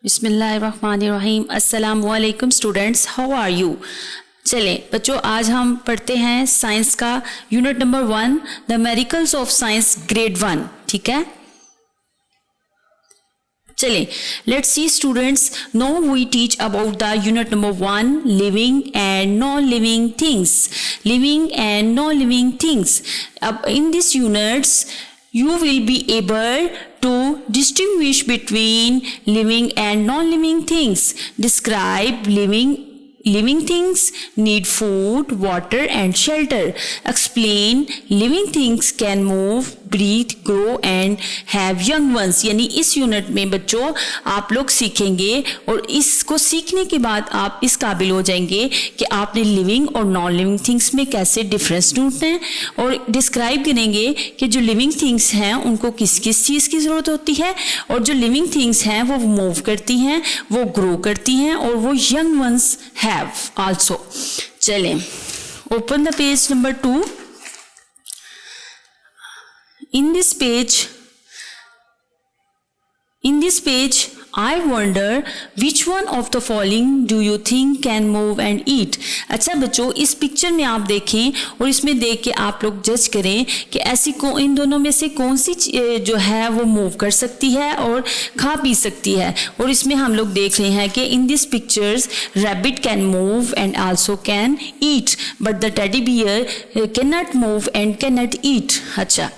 बिस्मिल्लाहिर्रहमानिर्रहीम। अस्सलामु अलैकुम स्टूडेंट्स, हाउ आर यू। चलें बच्चों, आज हम पढ़ते हैं साइंस का unit number 1, the miracles of science grade 1। ठीक है, चलें let's see students, now we teach about the unit number 1, living and non living things. Living and non living things. अब in this units you will be able to distinguish between living and non-living things. Describe living things need food, water and shelter. Explain living things can move, breathe, grow and have young ones. यानी इस unit में बच्चों आप लोग सीखेंगे और इसको सीखने के बाद आप इस काबिल हो जाएंगे कि आपने लिविंग और नॉन लिविंग थिंग्स में कैसे डिफरेंस ढूंढते हैं और डिस्क्राइब करेंगे कि जो लिविंग थिंग्स हैं उनको किस किस चीज़ की ज़रूरत होती है और जो लिविंग थिंग्स हैं वो मूव करती हैं, वो ग्रो करती हैं और वो यंग वंस हैव आल्सो। चलें, open the page number 2। In this page, I wonder which one of the following do you think can move and eat? अच्छा बच्चों, इस पिक्चर में आप देखें और इसमें देख के आप लोग जज करें कि ऐसी इन दोनों में से कौन सी जो है वो मूव कर सकती है और खा पी सकती है। और इसमें हम लोग देख रहे हैं कि in this pictures rabbit can move and also can eat, but the teddy bear can not move and can not ईट। अच्छा,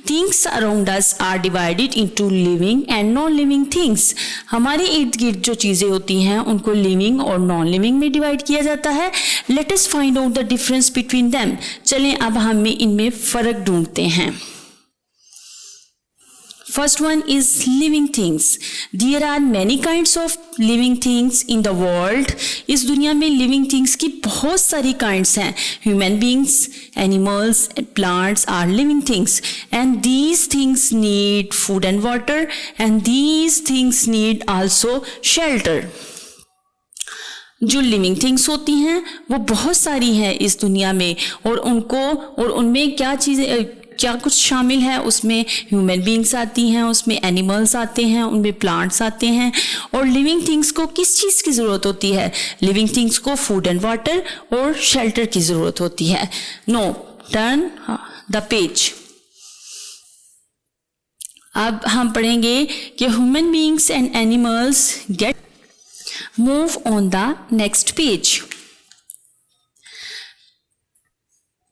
Things around us are divided into living and non-living things. हमारे इर्द गिर्द जो चीज़ें होती हैं उनको लिविंग और नॉन लिविंग में डिवाइड किया जाता है। Let us find out the difference between them. चलें अब हम इनमें फ़र्क ढूंढते हैं। First one is living things. There are many kinds of living things in the world. इस दुनिया में living things की बहुत सारी kinds हैं। Human beings, animals, plants are living things, and these things need food and water, and these things need also shelter. जो living things होती हैं वो बहुत सारी हैं इस दुनिया में और उनमें क्या कुछ शामिल है, उसमें ह्यूमन बींग्स आती हैं, उसमें एनिमल्स आते हैं, उनमें प्लांट्स आते हैं। और लिविंग थिंग्स को किस चीज़ की ज़रूरत होती है? लिविंग थिंग्स को फूड एंड वाटर और शेल्टर की ज़रूरत होती है। No, turn the page. अब हम पढ़ेंगे कि human beings and animals get move on the next page.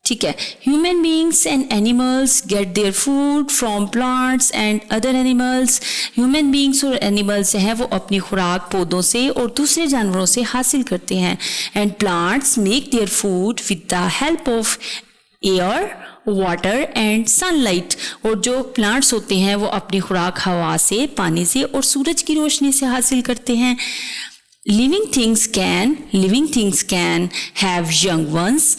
ठीक है, human beings and animals get their food from plants and other animals. Human beings और एनिमल्स हैं वो अपनी खुराक पौधों से और दूसरे जानवरों से हासिल करते हैं। And plants make their food with the help of air, water and sunlight. और जो प्लांट्स होते हैं वो अपनी खुराक हवा से, पानी से और सूरज की रोशनी से हासिल करते हैं। Living things can have young once.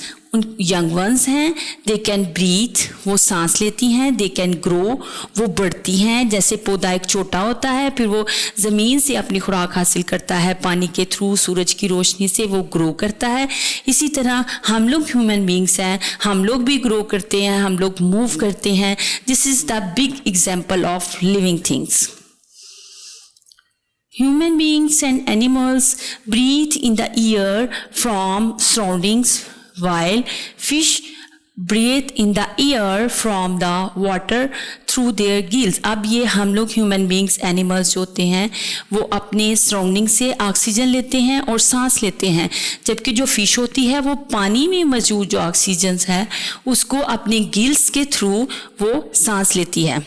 Young ones हैं, दे कैन ब्रीथ, वो सांस लेती हैं, दे कैन ग्रो, वो बढ़ती हैं। जैसे पौधा एक छोटा होता है फिर वो ज़मीन से अपनी खुराक हासिल करता है, पानी के थ्रू, सूरज की रोशनी से वो ग्रो करता है। इसी तरह हम लोग ह्यूमन बींग्स हैं, हम लोग भी ग्रो करते हैं, हम लोग मूव करते हैं। This is the big example of living things. Human beings and animals breathe in the air from surroundings, while fish breathe in the air from the water through their gills. अब ये हम लोग human beings animals जो होते हैं वो अपने surrounding से ऑक्सीजन लेते हैं और सांस लेते हैं, जबकि जो फिश होती है वो पानी में मौजूद जो ऑक्सीजन है उसको अपने गिल्स के थ्रू वो सांस लेती है।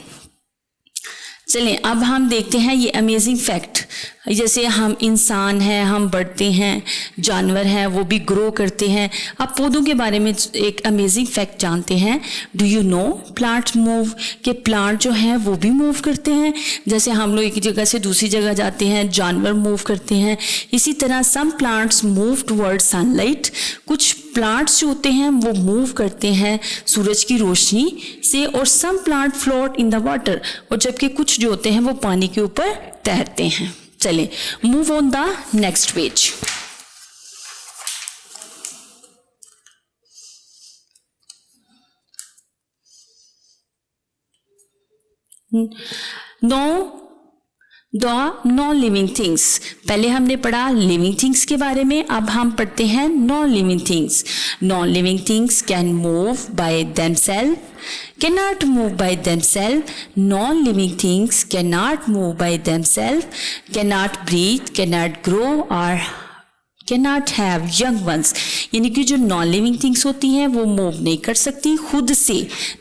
चलें अब हम देखते हैं ये अमेजिंग फैक्ट। जैसे हम इंसान हैं, हम बढ़ते हैं, जानवर हैं वो भी ग्रो करते हैं। अब पौधों के बारे में एक अमेजिंग फैक्ट जानते हैं। Do you know plants move? कि प्लांट जो हैं वो भी मूव करते हैं। जैसे हम लोग एक जगह से दूसरी जगह जाते हैं, जानवर मूव करते हैं। इसी तरह some plants move toward sunlight. कुछ प्लांट्स जो होते हैं वो मूव करते हैं सूरज की रोशनी से। और some plant float in the water, और जबकि कुछ जो होते हैं वो पानी के ऊपर तैरते हैं। चलें, move on the next page. The non living things. पहले हमने पढ़ा लिविंग थिंग्स के बारे में, अब हम पढ़ते हैं non living things. Non living things can move by themselves, cannot move by themselves. Non-living things cannot move by themselves, cannot breathe, cannot grow or cannot have young ones। यानी कि जो नॉन लिविंग थिंग्स होती हैं वो move नहीं कर सकती खुद से।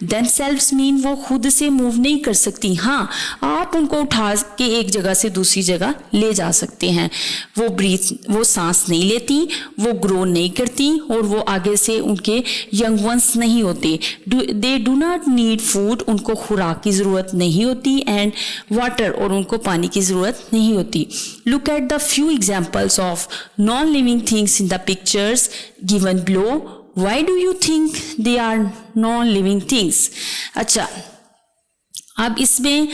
themselves मीन वो खुद से मूव नहीं कर सकती। हाँ, आप उनको उठा के एक जगह से दूसरी जगह ले जा सकते हैं। वो सांस नहीं लेती, वो ग्रो नहीं करती और वो आगे से उनके यंग वंस नहीं होते। दे डू नॉट नीड फूड, उनको खुराक की ज़रूरत नहीं होती, एंड वाटर, और उनको पानी की ज़रूरत नहीं होती। Look at the few examples of non living things in the pictures given below. Why do you think they are non-living things? अच्छा, अब इसमें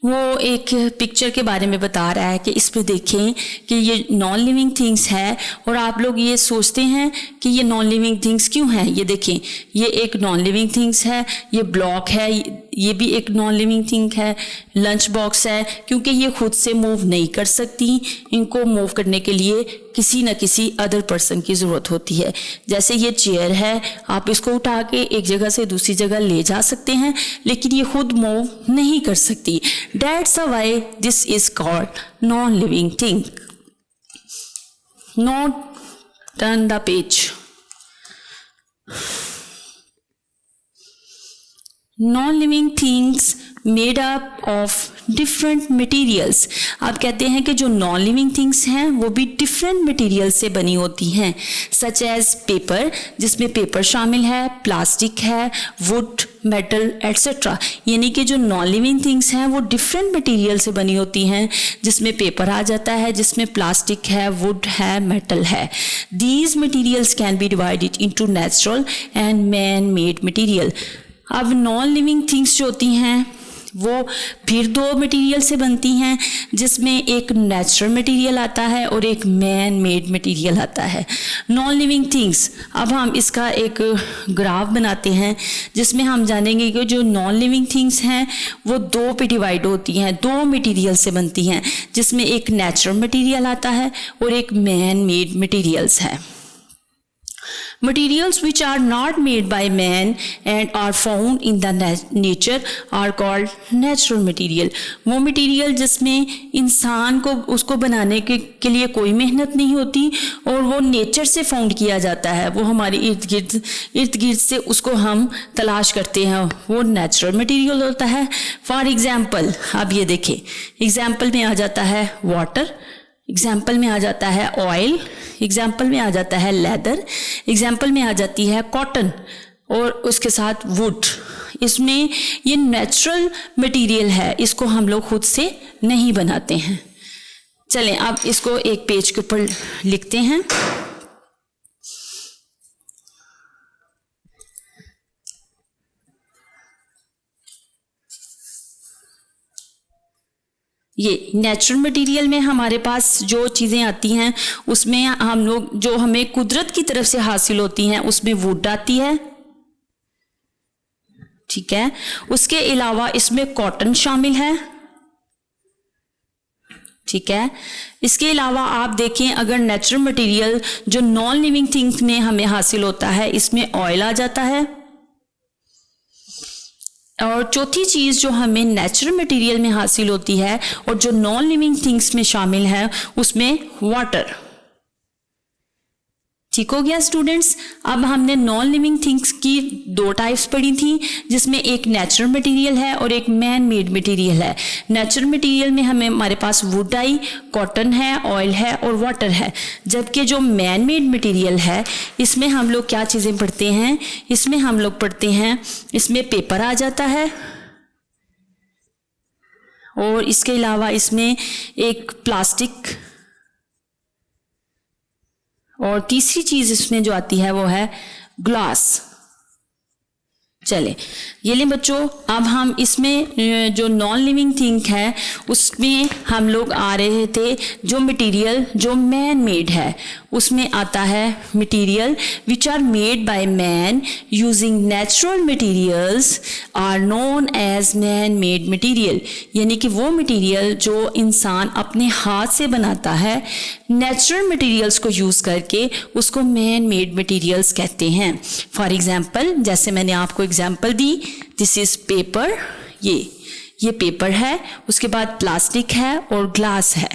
वो एक पिक्चर के बारे में बता रहा है कि इसमें देखें कि ये नॉन लिविंग थिंग्स है, और आप लोग ये सोचते हैं कि ये नॉन लिविंग थिंग्स क्यों हैं। ये देखें, ये एक नॉन लिविंग थिंग्स है, ये ब्लॉक है, ये भी एक नॉन लिविंग थिंग है। लंच बॉक्स है, क्योंकि ये खुद से मूव नहीं कर सकती, इनको मूव करने के लिए किसी न किसी अदर पर्सन की ज़रूरत होती है। जैसे ये चेयर है, आप इसको उठा के एक जगह से दूसरी जगह ले जा सकते हैं, लेकिन ये खुद मूव नहीं कर सकती। That's why this is called non-living thing. Now turn the page. Non-living things made up of different materials। आप कहते हैं कि जो नॉन लिविंग थिंग्स हैं वो भी डिफरेंट मटेरियल से बनी होती हैं, सच एज पेपर, जिसमें पेपर शामिल है, प्लास्टिक है, वुड, मेटल एट्सेट्रा। यानी कि जो नॉन लिविंग थिंग्स हैं वो डिफरेंट मटेरियल से बनी होती हैं, जिसमें पेपर आ जाता है, जिसमें प्लास्टिक है, वुड है, मेटल है। These materials can be divided into natural and man made material. अब नॉन लिविंग थिंग्स जो होती हैं वो फिर दो मटेरियल से बनती हैं, जिसमें एक नेचुरल मटेरियल आता है और एक मैन मेड मटेरियल आता है। नॉन लिविंग थिंग्स, अब हम इसका एक ग्राफ बनाते हैं जिसमें हम जानेंगे कि जो नॉन लिविंग थिंग्स हैं वो दो पे डिवाइड होती हैं, दो मटेरियल से बनती हैं, जिसमें एक नेचुरल मटेरियल आता है और एक मैन मेड मटेरियल्स है। Materials which are not made by man and are found in the nature are called natural material। वो मटेरियल जिसमें इंसान को उसको बनाने के लिए कोई मेहनत नहीं होती और वो नेचर से फाउंड किया जाता है, वो हमारे इर्द गिर्द से उसको हम तलाश करते हैं, वो नेचुरल मटेरियल होता है। फॉर एग्जाम्पल, अब ये देखें, एग्जाम्पल में आ जाता है वाटर, एग्जाम्पल में आ जाता है ऑयल, एग्जाम्पल में आ जाता है लेदर, एग्जाम्पल में आ जाती है कॉटन, और उसके साथ वुड। इसमें ये नेचुरल मटेरियल है, इसको हम लोग खुद से नहीं बनाते हैं। चलें अब इसको एक पेज के ऊपर लिखते हैं। ये नेचुरल मटेरियल में हमारे पास जो चीज़ें आती हैं उसमें हम लोग जो हमें कुदरत की तरफ से हासिल होती हैं उसमें वुड आती है, ठीक है। उसके अलावा इसमें कॉटन शामिल है, ठीक है। इसके अलावा आप देखें, अगर नेचुरल मटेरियल जो नॉन लिविंग थिंग्स में हमें हासिल होता है, इसमें ऑयल आ जाता है। और चौथी चीज़ जो हमें नेचुरल मटेरियल में हासिल होती है और जो नॉन लिविंग थिंग्स में शामिल है उसमें वाटर। ठीक हो गया स्टूडेंट्स। अब हमने नॉन लिविंग थिंग्स की दो टाइप्स पढ़ी थी, जिसमें एक नेचुरल मटेरियल है और एक मैन मेड मटेरियल है। नेचुरल मटेरियल में हमारे पास वुड आई, कॉटन है, ऑयल है और वाटर है। जबकि जो मैन मेड मटेरियल है इसमें हम लोग क्या चीज़ें पढ़ते हैं, इसमें हम लोग पढ़ते हैं, इसमें पेपर आ जाता है और इसके अलावा इसमें एक प्लास्टिक, और तीसरी चीज़ इसमें जो आती है वो है ग्लास। चले ये ले बच्चों, अब हम इसमें जो नॉन लिविंग थिंग है उसमें हम लोग आ रहे थे जो मटेरियल जो मैन मेड है, उसमें आता है material which are made by man using natural materials are known as man made material. यानी कि वो मटेरियल जो इंसान अपने हाथ से बनाता है नेचुरल मटेरियल्स को यूज़ करके, उसको मैन मेड मटेरियल्स कहते हैं। फॉर एग्जाम्पल, जैसे मैंने आपको example the, this is paper, ये पेपर है, उसके बाद प्लास्टिक है और ग्लास है।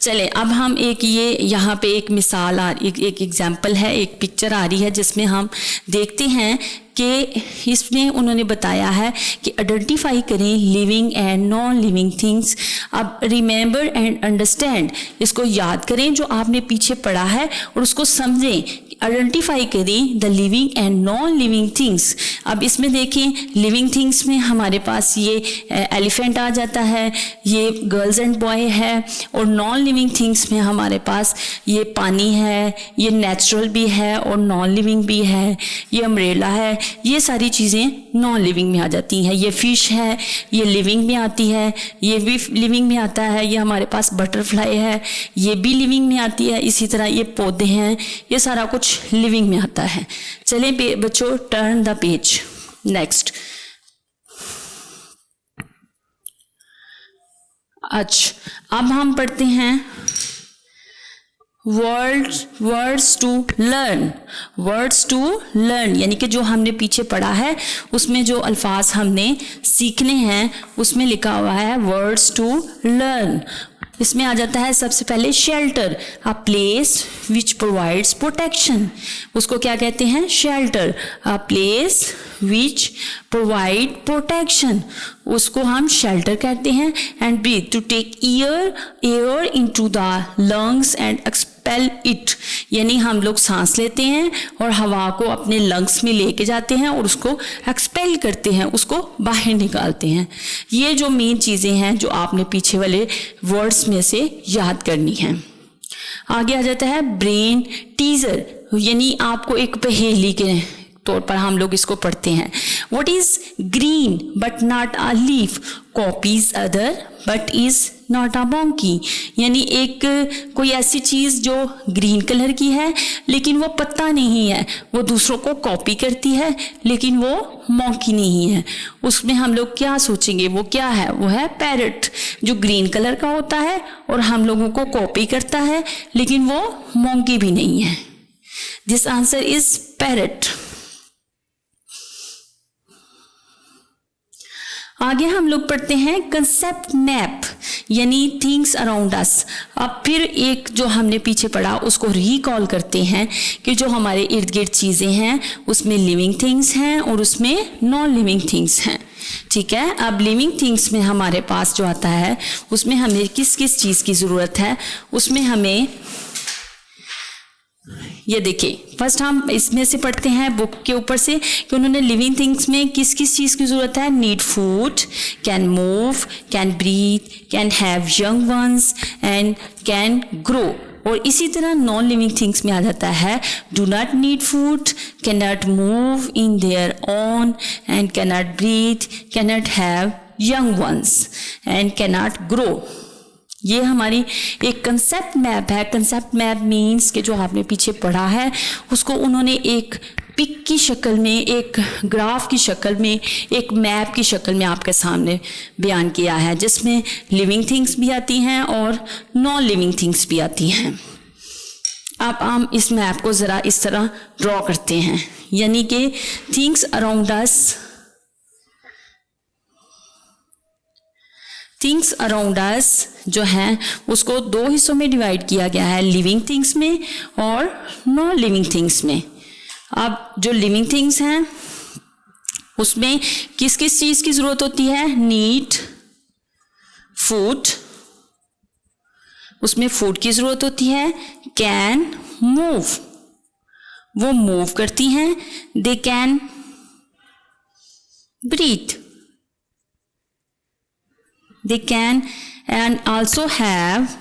चले अब हम एक ये यहाँ पे एक मिसाल एक एग्जाम्पल है, एक पिक्चर आ रही है जिसमें हम देखते हैं कि इसमें उन्होंने बताया है कि आइडेंटिफाई करें living and non living things. अब रिमेंबर एंड अंडरस्टैंड, इसको याद करें जो आपने पीछे पढ़ा है और उसको समझें। आइडेंटिफाई करें the living and non living things. अब इसमें देखें लिविंग थिंग्स में हमारे पास ये एलिफेंट आ जाता है, ये गर्ल्स एंड बॉय है, और नॉन लिविंग थिंग्स में हमारे पास ये पानी है, ये नेचुरल भी है और नॉन लिविंग भी है, ये अम्ब्रेला है, ये सारी चीज़ें नॉन लिविंग में आ जाती हैं। ये फिश है, ये लिविंग में आती है, ये भी लिविंग में आता है, ये हमारे पास बटरफ्लाई है, ये भी लिविंग में आती है, इसी तरह ये पौधे हैं, ये सारा कुछ लिविंग में आता है। चलें बच्चों, टर्न द पेज, नेक्स्ट। अच्छा अब हम पढ़ते हैं words to learn. Words to learn यानी कि जो हमने पीछे पढ़ा है उसमें जो अल्फाज हमने सीखने हैं उसमें लिखा हुआ है वर्ड्स टू लर्न। इसमें आ जाता है सबसे पहले shelter, a place which provides protection. उसको क्या कहते हैं? Shelter, a place which provide protection, उसको हम शेल्टर कहते हैं। And breathe, to take air into the lungs and expel it, यानी हम लोग सांस लेते हैं और हवा को अपने लंग्स में लेके जाते हैं और उसको एक्सपेल करते हैं, उसको बाहर निकालते हैं। ये जो मेन चीज़ें हैं जो आपने पीछे वाले वर्ड्स में से याद करनी है। आगे आ जाता है ब्रेन टीजर, यानी आपको एक पहेली के तौर पर हम लोग इसको पढ़ते हैं। What is green but not a leaf, copies other but is not a monkey, यानी एक कोई ऐसी चीज़ जो ग्रीन कलर की है लेकिन वो पत्ता नहीं है, वो दूसरों को कॉपी करती है लेकिन वो मॉन्की नहीं है। उसमें हम लोग क्या सोचेंगे, वो क्या है? वो है पैरट, जो ग्रीन कलर का होता है और हम लोगों को कॉपी करता है लेकिन वो मॉन्की भी नहीं है। This answer is parrot. आगे हम लोग पढ़ते हैं कंसेप्ट मैप, यानी थिंग्स अराउंड अस। अब फिर एक जो हमने पीछे पढ़ा उसको रिकॉल करते हैं कि जो हमारे इर्द गिर्द चीज़ें हैं उसमें लिविंग थिंग्स हैं और उसमें नॉन लिविंग थिंग्स हैं। ठीक है, अब लिविंग थिंग्स में हमारे पास जो आता है उसमें हमें किस किस चीज़ की ज़रूरत है, उसमें हमें ये देखिए, फर्स्ट हम इसमें से पढ़ते हैं बुक के ऊपर से कि उन्होंने लिविंग थिंग्स में किस किस चीज़ की ज़रूरत है। Need food, can move, can breathe, can have young ones and can grow. और इसी तरह नॉन लिविंग थिंग्स में आ जाता है do not need food, can not move in their own and can not breathe, can not have young ones and can not grow. ये हमारी एक कंसेप्ट मैप है। कंसेप्ट मैप मीन्स कि जो आपने पीछे पढ़ा है उसको उन्होंने एक पिक की शक्ल में, एक ग्राफ की शक्ल में, एक मैप की शक्ल में आपके सामने बयान किया है, जिसमें लिविंग थिंग्स भी आती हैं और नॉन लिविंग थिंग्स भी आती हैं। अब हम इस मैप को ज़रा इस तरह ड्रॉ करते हैं, यानी कि things around us, things around us जो हैं उसको दो हिस्सों में डिवाइड किया गया है, लिविंग थिंग्स में और नॉन लिविंग थिंग्स में। अब जो लिविंग थिंग्स हैं उसमें किस किस चीज़ की ज़रूरत होती है? नीड फूड, उसमें फूड की ज़रूरत होती है। कैन मूव, वो मूव करती हैं। They can breathe, they can and also have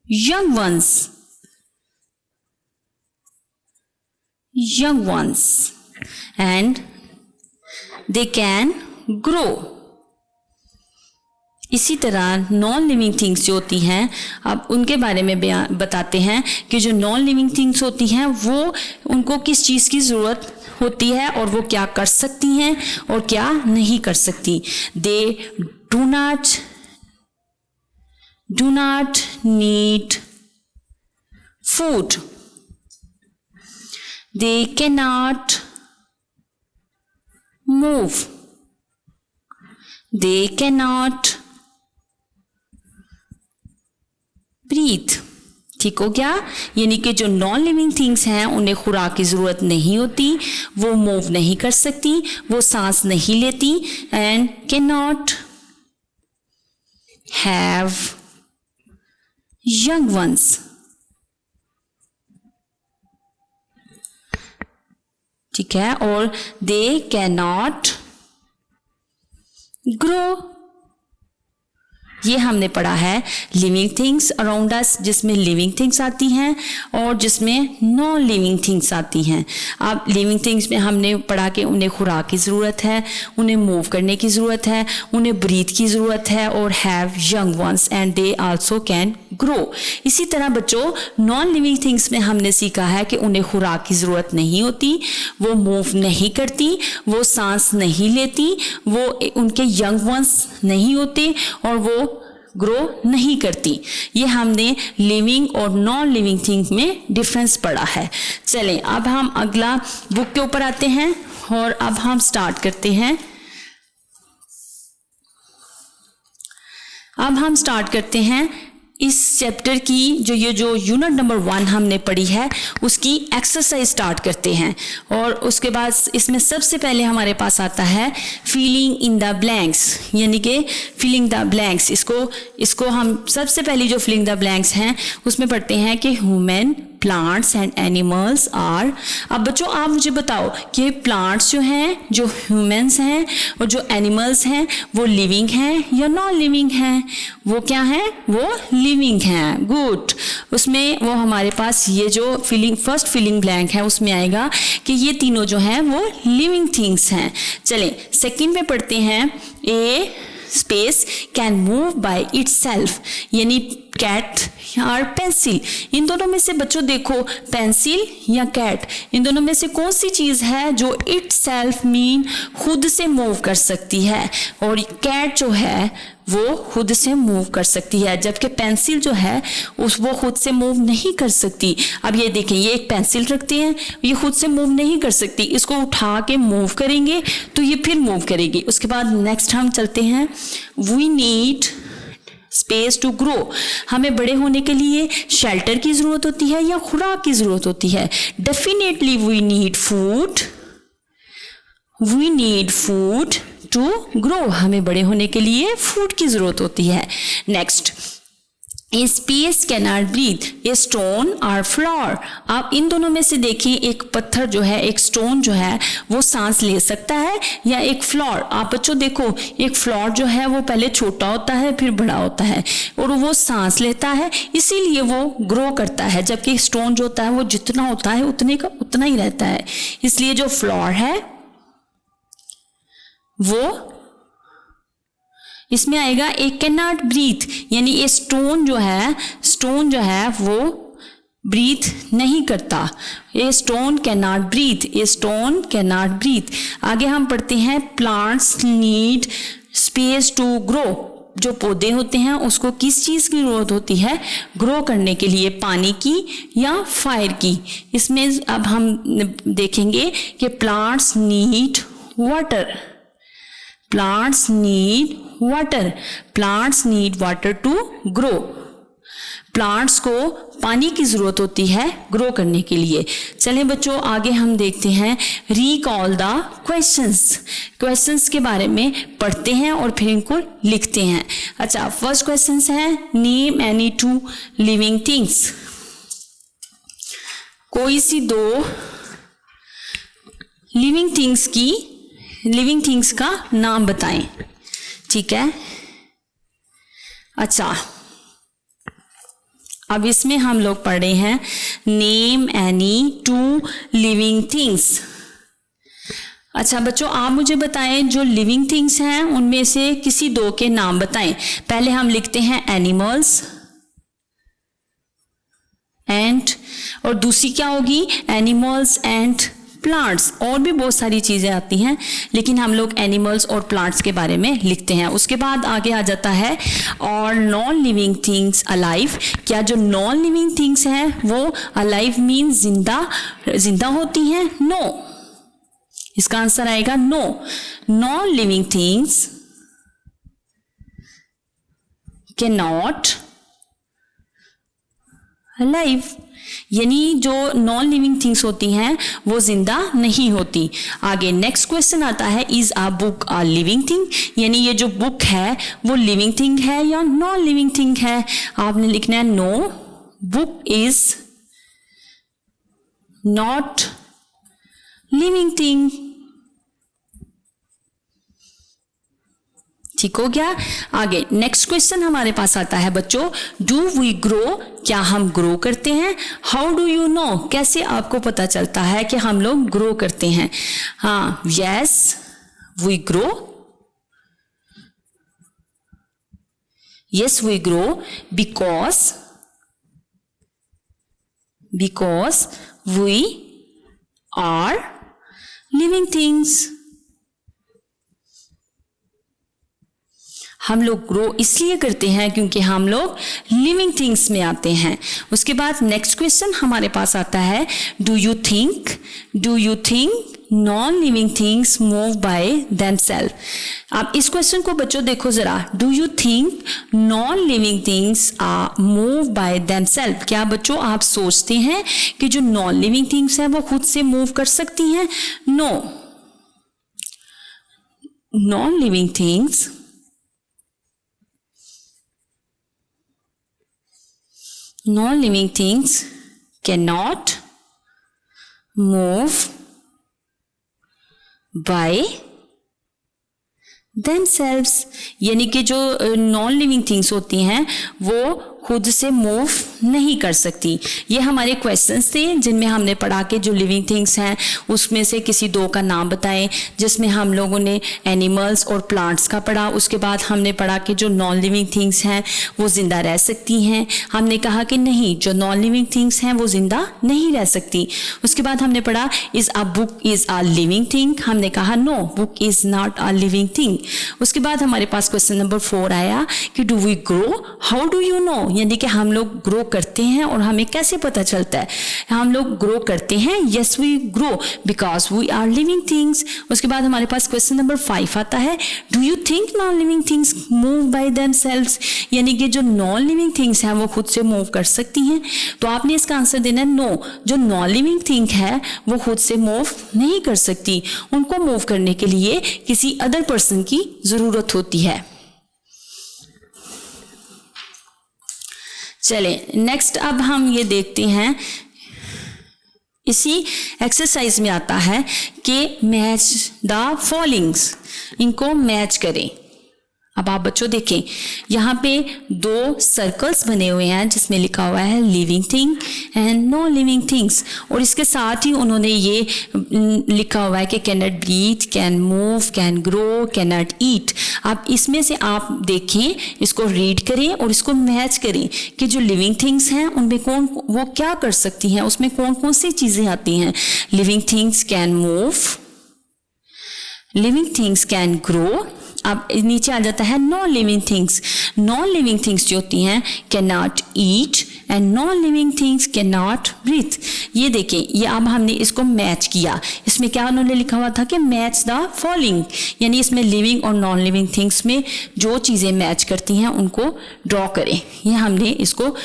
young ones, young ones and they can grow. इसी तरह नॉन लिविंग थिंग्स जो होती हैं, अब उनके बारे में बताते हैं कि जो नॉन लिविंग थिंग्स होती हैं वो उनको किस चीज़ की ज़रूरत होती है और वो क्या कर सकती हैं और क्या नहीं कर सकती. They do not need food. They can not move. They can not breathe. ठीक हो गया. यानी कि जो नॉन लिविंग थिंग्स हैं उन्हें खुराक की ज़रूरत नहीं होती, वो मूव नहीं कर सकती, वो सांस नहीं लेती, and can not have young once. ठीक है. और दे कैन नॉट ग्रो. ये हमने पढ़ा है लिविंग थिंग्स अराउंड अस, जिसमें लिविंग थिंग्स आती हैं और जिसमें नॉन लिविंग थिंग्स आती हैं. अब लिविंग थिंग्स में हमने पढ़ा कि उन्हें खुराक की ज़रूरत है, उन्हें मूव करने की ज़रूरत है, उन्हें ब्रीथ की ज़रूरत है, और have young ones and they also can grow. इसी तरह बच्चों नॉन लिविंग थिंग्स में हमने सीखा है कि उन्हें खुराक की ज़रूरत नहीं होती, वो मूव नहीं करती, वो सांस नहीं लेती, वो उनके यंग वंस नहीं होते और वो ग्रो नहीं करती. ये हमने लिविंग और नॉन लिविंग थिंग्स में डिफरेंस पढ़ा है. चलें अब हम अगला बुक के ऊपर आते हैं और अब हम स्टार्ट करते हैं. अब हम स्टार्ट करते हैं इस चैप्टर की जो यूनिट नंबर 1 हमने पढ़ी है उसकी एक्सरसाइज स्टार्ट करते हैं. और उसके बाद इसमें सबसे पहले हमारे पास आता है फीलिंग इन द ब्लैंक्स, यानी कि फिलिंग द ब्लैंक्स. इसको हम सबसे पहली जो फिलिंग द ब्लैंक्स हैं उसमें पढ़ते हैं कि human, plants and animals are. अब बच्चों आप मुझे बताओ कि प्लांट्स जो हैं, जो ह्यूमंस हैं और जो एनिमल्स हैं वो लिविंग हैं या नॉन लिविंग हैं? वो क्या हैं? वो लिविंग हैं. गुड. उसमें वो हमारे पास ये जो फर्स्ट फिलिंग ब्लैंक है उसमें आएगा कि ये तीनों जो हैं वो लिविंग थिंग्स हैं. चलें सेकंड में पढ़ते हैं a space can move by itself, यानी कैट और पेंसिल. इन दोनों में से बच्चों देखो पेंसिल या कैट, इन दोनों में से कौन सी चीज़ है जो इटसेल्फ मीन खुद से मूव कर सकती है, और कैट जो है वो खुद से मूव कर सकती है, जबकि पेंसिल जो है वो खुद से मूव नहीं कर सकती. अब ये देखें, ये एक पेंसिल रखते हैं, ये खुद से मूव नहीं कर सकती, इसको उठा के मूव करेंगे तो ये फिर मूव करेगी. उसके बाद नेक्स्ट हम चलते हैं we need space to grow. हमें बड़े होने के लिए शेल्टर की ज़रूरत होती है या खुराक की ज़रूरत होती है? Definitely we need food. We need food to grow. हमें बड़े होने के लिए फूड की ज़रूरत होती है. Next, a space can not breathe, a stone और फ्लावर. आप इन दोनों में से देखिए, एक पत्थर जो है, एक स्टोन जो है वो सांस ले सकता है या एक फ्लावर? आप बच्चों देखो, एक फ्लावर जो है वो पहले छोटा होता है फिर बड़ा होता है और वो सांस लेता है, इसीलिए वो ग्रो करता है, जबकि स्टोन जो होता है वो जितना होता है उतने का उतना ही रहता है. इसलिए जो फ्लावर है वो इसमें आएगा ए कैन नॉट ब्रीथ, यानी ये स्टोन जो है वो ब्रीथ नहीं करता. A stone can not breathe, a stone can not breathe. आगे हम पढ़ते हैं plants need space to grow. जो पौधे होते हैं उसको किस चीज़ की ज़रूरत होती है ग्रो करने के लिए? पानी की या फायर की? इसमें अब हम देखेंगे कि plants need water. Plants need water. Plants need water to grow. Plants को पानी की ज़रूरत होती है ग्रो करने के लिए. चलें बच्चों आगे हम देखते हैं रिकॉल द क्वेश्चंस के बारे में पढ़ते हैं और फिर इनको लिखते हैं. अच्छा, फर्स्ट क्वेश्चन है नेम एनी 2 लिविंग थिंग्स. कोई सी 2 लिविंग थिंग्स का नाम बताएं. ठीक है. अच्छा, अब इसमें हम लोग पढ़ रहे हैं नेम एनी 2 लिविंग थिंग्स। अच्छा बच्चों, आप मुझे बताएं जो लिविंग थिंग्स हैं उनमें से किसी 2 के नाम बताएं। पहले हम लिखते हैं एनिमल्स एंड, और दूसरी क्या होगी, एनिमल्स एंड प्लांट्स। और भी बहुत सारी चीजें आती हैं, लेकिन हम लोग एनिमल्स और प्लांट्स के बारे में लिखते हैं। उसके बाद आगे आ जाता है और नॉन लिविंग थिंग्स अलाइव। क्या जो नॉन लिविंग थिंग्स हैं वो अलाइव मीन जिंदा होती हैं? नो, इसका आंसर आएगा no. Non living things can not alive, यानी जो नॉन लिविंग थिंग्स होती हैं वो जिंदा नहीं होती। आगे नेक्स्ट क्वेश्चन आता है, is a book a living thing, यानी ये जो बुक है वो लिविंग थिंग है या नॉन लिविंग थिंग है? आपने लिखना है no, book is not living thing. ठीक हो गया। आगे नेक्स्ट क्वेश्चन हमारे पास आता है बच्चों, डू वी ग्रो, क्या हम ग्रो करते हैं? हाउ डू यू नो, कैसे आपको पता चलता है कि हम लोग ग्रो करते हैं? हाँ, yes we grow, yes we grow because we are living things. हम लोग ग्रो इसलिए करते हैं क्योंकि हम लोग लिविंग थिंग्स में आते हैं। उसके बाद नेक्स्ट क्वेश्चन हमारे पास आता है, do you think non living things move by themselves. आप इस क्वेश्चन को बच्चों देखो जरा, do you think non living things are move by themselves. क्या बच्चों आप सोचते हैं कि जो नॉन लिविंग थिंग्स हैं वो खुद से मूव कर सकती हैं? No, non living things non-living things cannot move by themselves, यानी कि जो नॉन लिविंग थिंग्स होती हैं वो खुद से मूव नहीं कर सकती। ये हमारे क्वेश्चंस थे जिनमें हमने पढ़ा कि जो लिविंग थिंग्स हैं उसमें से किसी 2 का नाम बताएं, जिसमें हम लोगों ने एनिमल्स और प्लांट्स का पढ़ा। उसके बाद हमने पढ़ा कि जो नॉन लिविंग थिंग्स हैं वो जिंदा रह सकती हैं। हमने कहा कि नहीं, जो नॉन लिविंग थिंग्स हैं वो जिंदा नहीं रह सकती। उसके बाद हमने पढ़ा is a book is a living thing, हमने कहा no, book is not a living thing. उसके बाद हमारे पास क्वेश्चन नंबर 4 आया कि do we grow, how do you know, यानी कि हम लोग ग्रो करते हैं और हमें कैसे पता चलता है हम लोग ग्रो करते हैं? Yes we grow because we are living things. उसके बाद हमारे पास क्वेश्चन नंबर 5 आता है, do you think non living things move by themselves, यानी कि जो नॉन लिविंग थिंग्स हैं वो खुद से मूव कर सकती हैं? तो आपने इसका आंसर देना है नो, जो नॉन लिविंग थिंग है वो खुद से मूव नहीं कर सकती। उनको मूव करने के लिए किसी अदर पर्सन की जरूरत होती है। चले नेक्स्ट, अब हम ये देखते हैं, इसी एक्सरसाइज में आता है कि मैच द फॉलोइंग्स, इनको मैच करें। अब आप बच्चों देखें, यहाँ पे 2 सर्कल्स बने हुए हैं जिसमें लिखा हुआ है living thing and non living things, और इसके साथ ही उन्होंने ये लिखा हुआ है कि can not breathe, can move, can grow, can not eat. अब इसमें से आप देखें, इसको रीड करें और इसको मैच करें कि जो लिविंग थिंग्स हैं उनमें कौन वो क्या कर सकती हैं, उसमें कौन कौन सी चीज़ें आती हैं। Living things can move, living things can grow. अब नीचे आ जाता है non living things. Non living things जो होती हैं can not eat and non living things can not breathe. ये देखें, ये अब हमने इसको मैच किया। इसमें क्या उन्होंने लिखा हुआ था कि मैच द फॉलोइंग, यानी इसमें लिविंग और नॉन लिविंग थिंग्स में जो चीज़ें मैच करती हैं उनको ड्रॉ करें। ये हमने इसको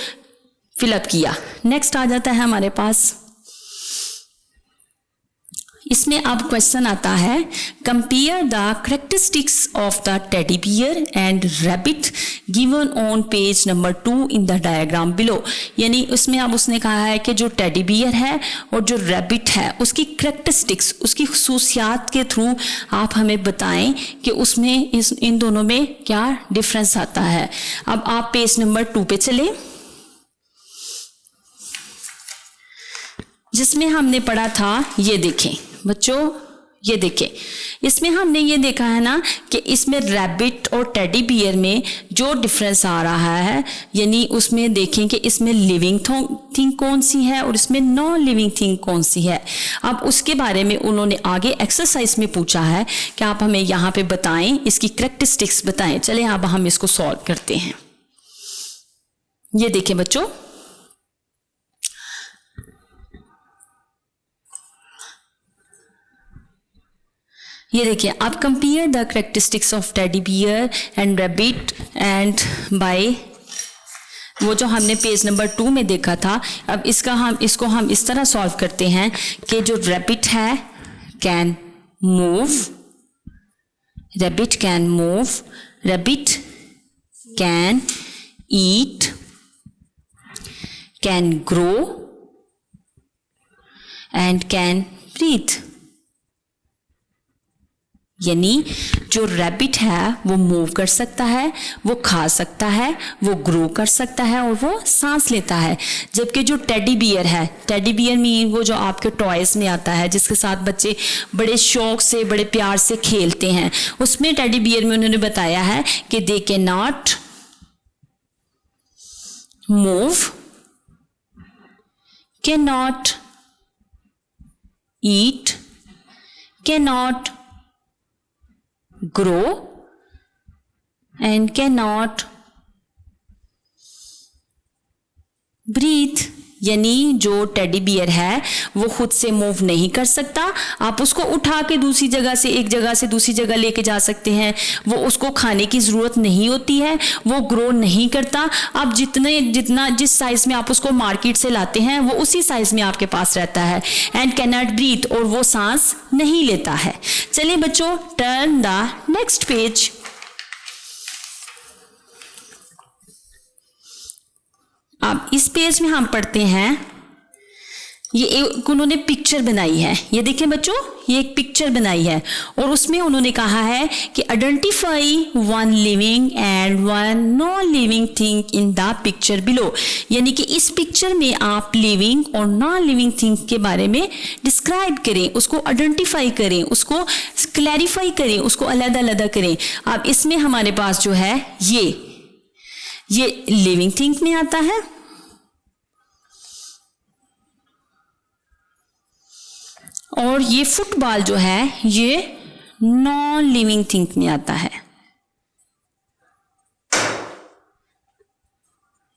फिलअप किया। नेक्स्ट आ जाता है हमारे पास, इसमें अब क्वेश्चन आता है, compare the characteristics of the teddy bear and rabbit given on page number 2 in the diagram below. यानी उसमें अब उसने कहा है कि जो टेडी बियर है और जो रैबिट है उसकी करेक्टरिस्टिक्स, उसकी खुसूसियात के थ्रू आप हमें बताएं कि उसमें इन दोनों में क्या डिफरेंस आता है। अब आप पेज नंबर 2 पे चले। जिसमें हमने पढ़ा था, ये देखें बच्चों, ये देखें, इसमें हमने ये देखा है ना कि इसमें रैबिट और टेडी बियर में जो डिफरेंस आ रहा है, यानी उसमें देखें कि इसमें लिविंग थिंग कौन सी है और इसमें नॉन लिविंग थिंग कौन सी है। अब उसके बारे में उन्होंने आगे एक्सरसाइज में पूछा है कि आप हमें यहाँ पे बताएं, इसकी कैरेक्टरिस्टिक्स बताएं। चलें अब हम इसको सॉल्व करते हैं। ये देखें बच्चों, ये देखिए, आप compare the characteristics of teddy bear and rabbit and by, वो जो हमने पेज नंबर 2 में देखा था। अब इसको हम इस तरह सॉल्व करते हैं कि जो रैबिट है can move, rabbit can move, rabbit can eat, can grow and can breathe. यानी जो रैबिट है वो मूव कर सकता है, वो खा सकता है, वो ग्रो कर सकता है और वो सांस लेता है। जबकि जो टेडी बियर है, टेडी बियर मीन वो जो आपके टॉयज में आता है जिसके साथ बच्चे बड़े शौक से, बड़े प्यार से खेलते हैं, उसमें टेडी बियर में उन्होंने बताया है कि दे can not move, can not eat, can not grow and cannot breathe। यानी जो टेडी बियर है वो खुद से मूव नहीं कर सकता, आप उसको उठा के दूसरी जगह से, एक जगह से दूसरी जगह लेके जा सकते हैं, वो उसको खाने की ज़रूरत नहीं होती है, वो ग्रो नहीं करता। आप जिस साइज़ में आप उसको मार्केट से लाते हैं वो उसी साइज़ में आपके पास रहता है। एंड कैन नॉट ब्रीथ, और वो सांस नहीं लेता है। चलिए बच्चों, टर्न द नेक्स्ट पेज। अब इस पेज में हम पढ़ते हैं, ये एक उन्होंने पिक्चर बनाई है। ये देखिए बच्चों, ये एक पिक्चर बनाई है और उसमें उन्होंने कहा है कि identify one living and one non living thing in the picture below. यानी कि इस पिक्चर में आप लिविंग और नॉन लिविंग थिंग के बारे में डिस्क्राइब करें, उसको आइडेंटिफाई करें, उसको क्लैरिफाई करें, उसको अलग-अलग करें। अब इसमें हमारे पास जो है ये लिविंग थिंग में आता है और ये फुटबॉल जो है ये नॉन लिविंग थिंग में आता है।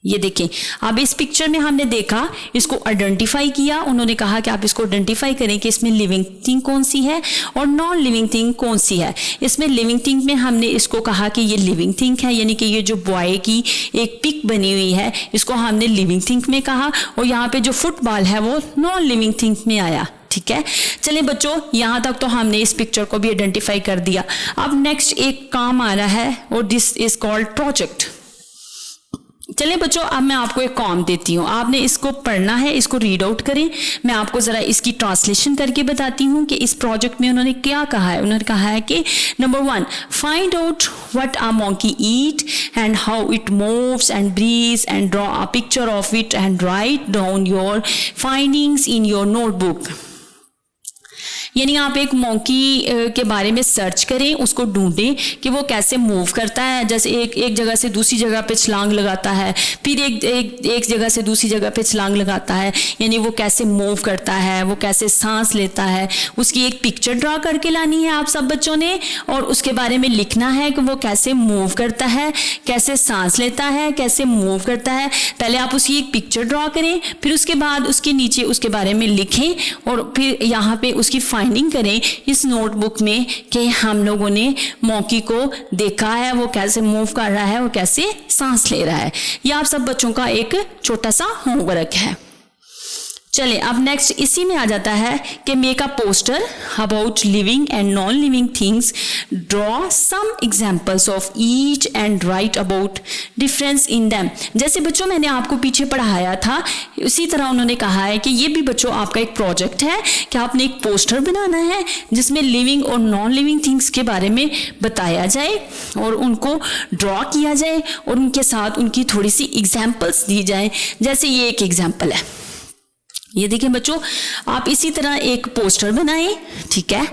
ये देखें, अब इस पिक्चर में हमने देखा, इसको आइडेंटिफाई किया। उन्होंने कहा कि आप इसको आइडेंटिफाई करें कि इसमें लिविंग थिंग कौन सी है और नॉन लिविंग थिंग कौन सी है। इसमें लिविंग थिंग में हमने इसको कहा कि ये लिविंग थिंग है, यानी कि ये जो बॉय की एक पिक बनी हुई है इसको हमने लिविंग थिंग में कहा, और यहाँ पे जो फुटबॉल है वो नॉन लिविंग थिंग में आया। ठीक है, चलिए बच्चों, यहाँ तक तो हमने इस पिक्चर को भी आइडेंटिफाई कर दिया। अब नेक्स्ट एक काम आ रहा है और दिस इज कॉल्ड प्रोजेक्ट। चलिए बच्चों, अब मैं आपको एक काम देती हूँ, आपने इसको पढ़ना है, इसको रीड आउट करें। मैं आपको ज़रा इसकी ट्रांसलेशन करके बताती हूँ कि इस प्रोजेक्ट में उन्होंने क्या कहा है। उन्होंने कहा है कि number 1, find out what a monkey eat and how it moves and breathes and draw a picture of it and write down your findings in your notebook. यानी आप एक मंकी के बारे में सर्च करें, उसको ढूंढें कि वो कैसे मूव करता है। जैसे एक जगह से दूसरी जगह पे छलांग लगाता है, फिर एक जगह से दूसरी जगह पे छलांग लगाता है, यानी वो कैसे मूव करता है, वो कैसे सांस लेता है। उसकी एक पिक्चर ड्रा करके लानी है आप सब बच्चों ने, और उसके बारे में लिखना है कि वो कैसे मूव करता है, कैसे सांस लेता है, कैसे मूव करता है। पहले आप उसकी एक पिक्चर ड्रा करें, फिर उसके बाद उसके नीचे उसके बारे में लिखें, और फिर यहाँ पे उसकी फाइंडिंग करें इस नोटबुक में कि हम लोगों ने मंकी को देखा है, वो कैसे मूव कर रहा है, वो कैसे सांस ले रहा है। ये आप सब बच्चों का एक छोटा सा होमवर्क है। चलिए अब नेक्स्ट इसी में आ जाता है कि make a poster about living and non living things, draw some examples of each and write about difference in them. जैसे बच्चों मैंने आपको पीछे पढ़ाया था, उसी तरह उन्होंने कहा है कि ये भी बच्चों आपका एक प्रोजेक्ट है कि आपने एक पोस्टर बनाना है जिसमें लिविंग और नॉन लिविंग थिंग्स के बारे में बताया जाए और उनको ड्रॉ किया जाए और उनके साथ उनकी थोड़ी सी एग्जाम्पल्स दी जाए। जैसे ये एक एग्जाम्पल है, ये देखिए बच्चों, आप इसी तरह एक पोस्टर बनाएं, ठीक है,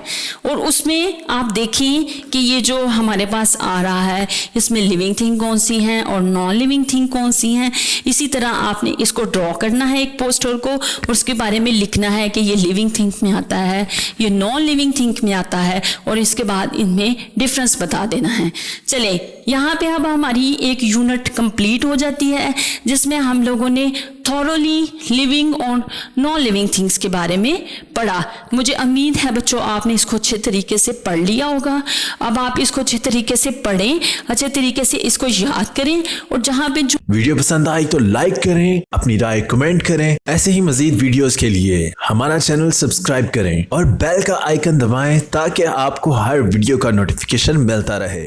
और उसमें आप देखें कि ये जो हमारे पास आ रहा है इसमें लिविंग थिंग कौन सी हैं और नॉन लिविंग थिंग कौन सी हैं। इसी तरह आपने इसको ड्रॉ करना है एक पोस्टर को, और उसके बारे में लिखना है कि ये लिविंग थिंग में आता है, ये नॉन लिविंग थिंग में आता है, और इसके बाद इनमें डिफरेंस बता देना है। चले, यहाँ पे अब हमारी एक यूनिट कंप्लीट हो जाती है जिसमें हम लोगों ने थॉरोली लिविंग और नॉन लिविंग थिंग्स के बारे में पढ़ा। मुझे उम्मीद है बच्चों आपने इसको अच्छे तरीके से पढ़ लिया होगा। अब आप इसको अच्छे तरीके से पढ़ें, अच्छे तरीके से इसको याद करें, और जहाँ पे जो वीडियो पसंद आई तो लाइक करें, अपनी राय कमेंट करें। ऐसे ही मजीद वीडियोस के लिए हमारा चैनल सब्सक्राइब करें और बेल का आइकन दबाएं ताकि आपको हर वीडियो का नोटिफिकेशन मिलता रहे।